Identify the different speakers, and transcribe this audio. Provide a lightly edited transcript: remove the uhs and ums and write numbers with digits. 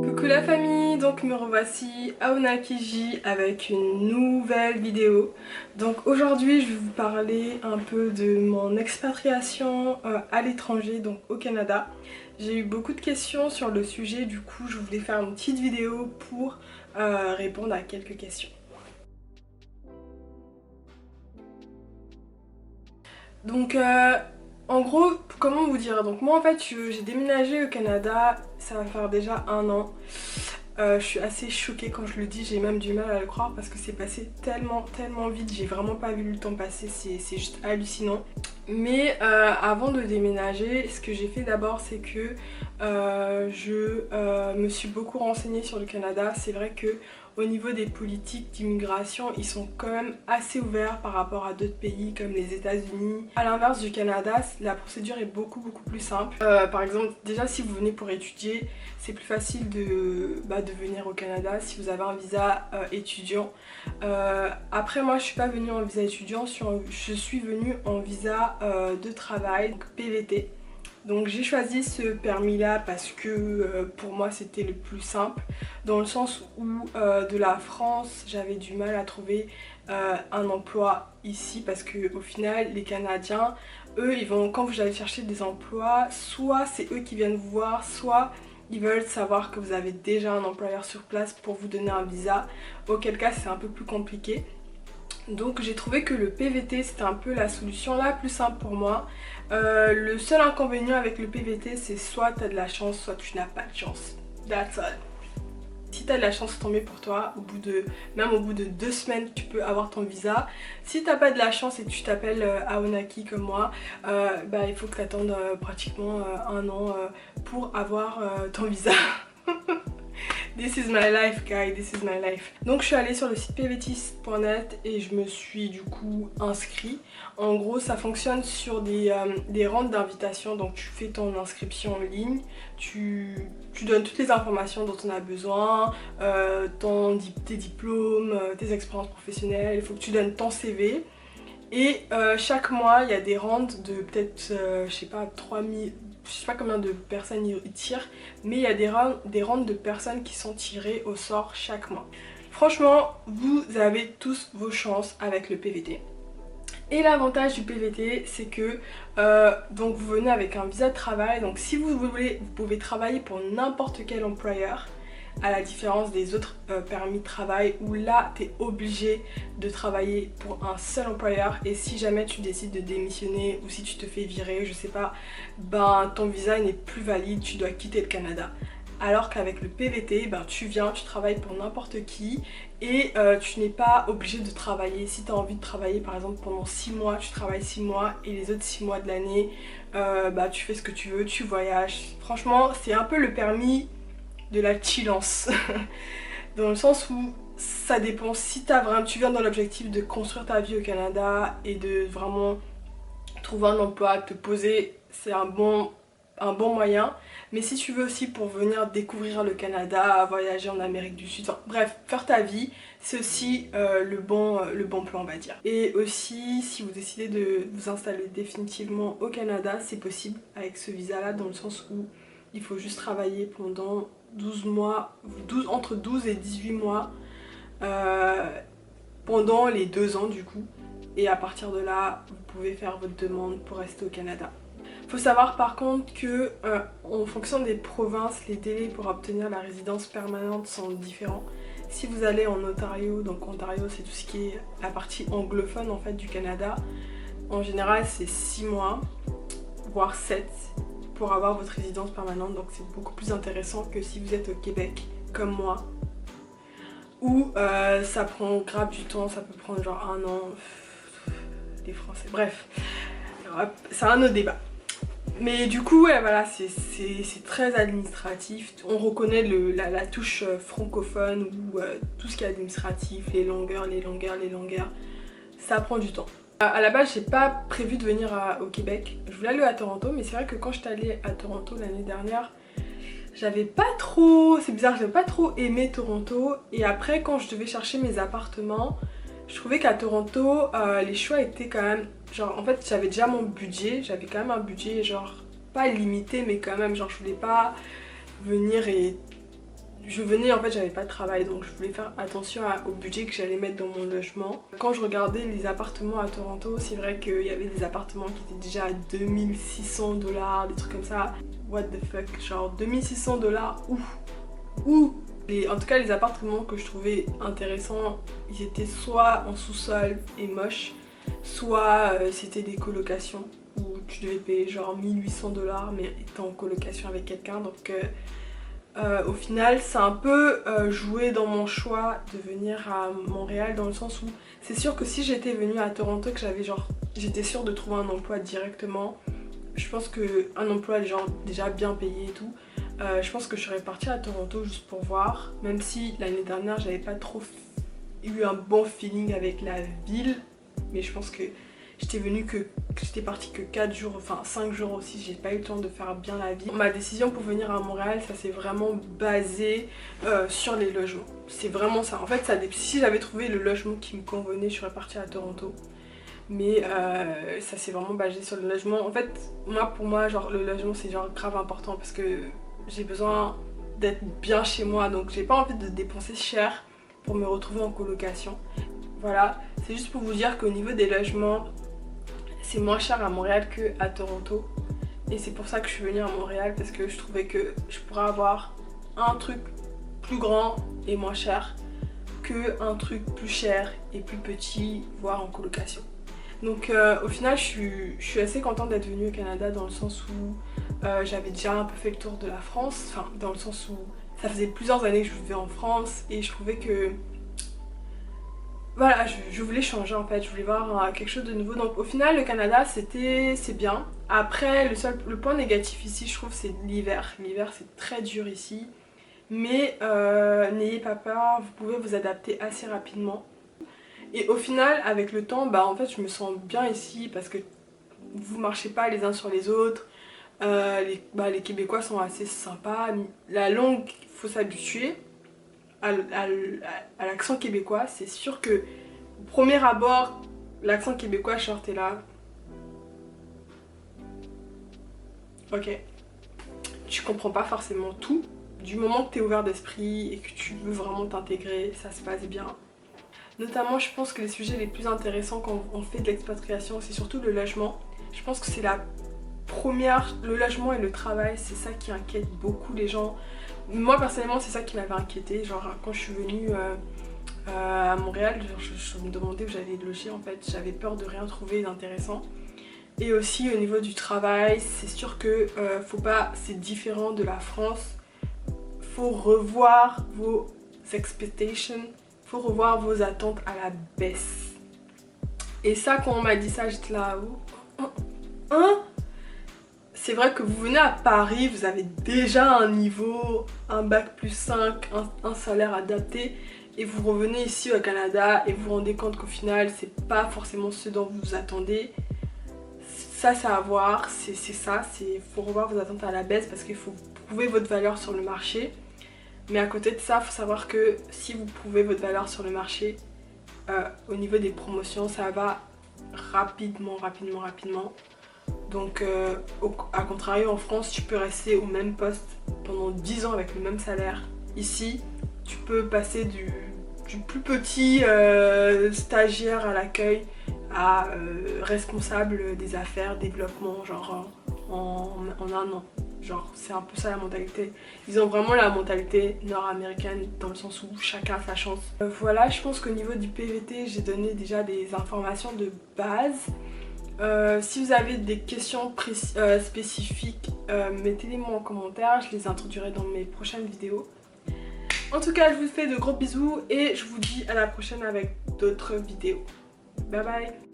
Speaker 1: Coucou la famille, donc me revoici Aonakiji avec une nouvelle vidéo. Donc aujourd'hui je vais vous parler un peu de mon expatriation à l'étranger, donc au Canada. J'ai eu beaucoup de questions sur le sujet, du coup je voulais faire une petite vidéo pour répondre à quelques questions. Donc en gros, comment vous dire, donc moi en fait j'ai déménagé au Canada, ça va faire déjà 1 an. Je suis assez choquée quand je le dis, j'ai même du mal à le croire parce que c'est passé tellement vite, j'ai vraiment pas vu le temps passer, c'est juste hallucinant. Mais avant de déménager, ce que j'ai fait d'abord c'est que je me suis beaucoup renseignée sur le Canada. C'est vrai que au niveau des politiques d'immigration, ils sont quand même assez ouverts par rapport à d'autres pays comme les États-Unis. À l'inverse du Canada, la procédure est beaucoup plus simple. Par exemple, déjà si vous venez pour étudier, c'est plus facile de venir au Canada si vous avez un visa étudiant. Après moi je suis pas venue en visa étudiant, je suis venue en visa de travail, donc PVT. Donc j'ai choisi ce permis là parce que pour moi c'était le plus simple, dans le sens où de la France j'avais du mal à trouver un emploi ici, parce que au final les Canadiens, eux ils vont, quand vous allez chercher des emplois, soit c'est eux qui viennent vous voir, soit ils veulent savoir que vous avez déjà un employeur sur place pour vous donner un visa, auquel cas c'est un peu plus compliqué. Donc j'ai trouvé que le PVT c'était un peu la solution la plus simple pour moi. Le seul inconvénient avec le PVT, c'est soit tu as de la chance, soit tu n'as pas de chance. That's all. Si tu as de la chance, tant mieux pour toi. Même au bout de 2 semaines, tu peux avoir ton visa. Si t'as pas de la chance et que tu t'appelles Aonaki comme moi, il faut que tu attendes pratiquement 1 an pour avoir ton visa. This is my life guys, this is my life. Donc je suis allée sur le site pvtist.net et je me suis du coup inscrit. En gros ça fonctionne sur des rentes d'invitation, donc tu fais ton inscription en ligne, tu donnes toutes les informations dont on a besoin, tes diplômes, tes expériences professionnelles, il faut que tu donnes ton CV. Et chaque mois il y a des rentes de peut-être je sais pas 3000, je sais pas combien de personnes ils tirent, mais il y a des rentes de personnes qui sont tirées au sort chaque mois. Franchement, vous avez tous vos chances avec le PVT. Et l'avantage du PVT, c'est que donc vous venez avec un visa de travail. Donc si vous voulez, vous pouvez travailler pour n'importe quel employeur, à la différence des autres permis de travail où là tu es obligé de travailler pour un seul employeur, et si jamais tu décides de démissionner ou si tu te fais virer, je sais pas, ton visa n'est plus valide, tu dois quitter le Canada. Alors qu'avec le PVT, tu viens, tu travailles pour n'importe qui et tu n'es pas obligé de travailler. Si tu as envie de travailler par exemple pendant 6 mois, tu travailles 6 mois et les autres 6 mois de l'année, tu fais ce que tu veux, tu voyages. Franchement, c'est un peu le permis de la chillance. Dans le sens où ça dépend, si tu viens dans l'objectif de construire ta vie au Canada et de vraiment trouver un emploi, te poser, c'est un bon moyen. Mais si tu veux aussi pour venir découvrir le Canada, voyager en Amérique du Sud, enfin, bref, faire ta vie, c'est aussi le bon plan on va dire. Et aussi si vous décidez de vous installer définitivement au Canada, c'est possible avec ce visa là, dans le sens où il faut juste travailler pendant 12 mois, entre 12 et 18 mois pendant les 2 ans du coup. Et à partir de là, vous pouvez faire votre demande pour rester au Canada. Faut savoir par contre que en fonction des provinces, les délais pour obtenir la résidence permanente sont différents. Si vous allez en Ontario, donc Ontario c'est tout ce qui est la partie anglophone en fait du Canada, en général c'est 6 mois, voire 7 pour avoir votre résidence permanente, donc c'est beaucoup plus intéressant que si vous êtes au Québec comme moi, où ça prend grave du temps, ça peut prendre genre 1 an, les Français, bref, c'est un autre débat. Mais du coup, ouais, voilà, c'est très administratif. On reconnaît la touche francophone ou tout ce qui est administratif, les longueurs, ça prend du temps. À la base, j'ai pas prévu de venir au Québec. Je voulais aller à Toronto, mais c'est vrai que quand j'étais allée à Toronto l'année dernière, j'avais pas trop, c'est bizarre, j'avais pas trop aimé Toronto. Et après, quand je devais chercher mes appartements, je trouvais qu'à Toronto, les choix étaient quand même, genre en fait j'avais déjà mon budget, j'avais quand même un budget genre pas limité mais quand même, genre je voulais pas venir et je venais, en fait j'avais pas de travail, donc je voulais faire attention au budget que j'allais mettre dans mon logement. Quand je regardais les appartements à Toronto, c'est vrai qu'il y avait des appartements qui étaient déjà à 2600 $, des trucs comme ça. What the fuck, genre 2600 $, où en tout cas les appartements que je trouvais intéressants, ils étaient soit en sous-sol et moches, soit c'était des colocations où tu devais payer genre 1800 $ mais étant en colocation avec quelqu'un. Donc au final c'est un peu joué dans mon choix de venir à Montréal, dans le sens où c'est sûr que si j'étais venue à Toronto, que j'étais sûre de trouver un emploi directement, je pense qu'un emploi déjà bien payé et tout, je pense que je serais partie à Toronto juste pour voir, même si l'année dernière j'avais pas trop eu un bon feeling avec la ville, mais je pense que j'étais partie que 4 jours, enfin 5 jours aussi, j'ai pas eu le temps de faire bien la ville. Ma décision pour venir à Montréal, ça s'est vraiment basé sur les logements. C'est vraiment ça. En fait, si j'avais trouvé le logement qui me convenait, je serais partie à Toronto. Mais ça s'est vraiment basé sur le logement. En fait, pour moi, genre le logement c'est genre grave important parce que j'ai besoin d'être bien chez moi. Donc j'ai pas envie de dépenser cher pour me retrouver en colocation. Voilà, c'est juste pour vous dire qu'au niveau des logements, c'est moins cher à Montréal qu'à Toronto. Et c'est pour ça que je suis venue à Montréal, parce que je trouvais que je pourrais avoir un truc plus grand et moins cher qu'un truc plus cher et plus petit, voire en colocation. Donc au final je suis assez contente d'être venue au Canada, dans le sens où j'avais déjà un peu fait le tour de la France. Enfin, dans le sens où ça faisait plusieurs années que je vivais en France et je trouvais que voilà, je voulais changer en fait, je voulais voir quelque chose de nouveau. Donc au final le Canada c'est bien. Après le point négatif ici, je trouve, c'est l'hiver. L'hiver c'est très dur ici. Mais n'ayez pas peur, vous pouvez vous adapter assez rapidement. Et au final avec le temps, en fait je me sens bien ici parce que vous marchez pas les uns sur les autres. Les Québécois sont assez sympas. La langue, il faut s'habituer à l'accent québécois. C'est sûr que au premier abord, l'accent québécois, genre t'es là. Ok. Tu comprends pas forcément tout. Du moment que t'es ouvert d'esprit et que tu veux vraiment t'intégrer, ça se passe bien. Notamment, je pense que les sujets les plus intéressants quand on fait de l'expatriation, c'est surtout le logement. Je pense que c'est le logement et le travail, c'est ça qui inquiète beaucoup les gens. Moi personnellement c'est ça qui m'avait inquiété, genre quand je suis venue à Montréal, je me demandais où j'allais loger en fait, j'avais peur de rien trouver d'intéressant. Et aussi au niveau du travail, c'est sûr que c'est différent de la France, faut revoir vos expectations, faut revoir vos attentes à la baisse. Et ça, quand on m'a dit ça, j'étais là, c'est vrai que vous venez à Paris, vous avez déjà un niveau, un bac+5, un salaire adapté, et vous revenez ici au Canada et vous vous rendez compte qu'au final c'est pas forcément ce dont vous vous attendez. Ça c'est à voir, faut revoir vos attentes à la baisse parce qu'il faut prouver votre valeur sur le marché. Mais à côté de ça, il faut savoir que si vous prouvez votre valeur sur le marché, au niveau des promotions, ça va rapidement. Donc à contrario, en France, tu peux rester au même poste pendant 10 ans avec le même salaire. Ici, tu peux passer du plus petit stagiaire à l'accueil à responsable des affaires, développement, genre en un an. Genre c'est un peu ça la mentalité. Ils ont vraiment la mentalité nord-américaine dans le sens où chacun a sa chance. Voilà, je pense qu'au niveau du PVT, j'ai donné déjà des informations de base. Si vous avez des questions spécifiques, mettez-les-moi en commentaire, je les introduirai dans mes prochaines vidéos. En tout cas, je vous fais de gros bisous et je vous dis à la prochaine avec d'autres vidéos. Bye bye!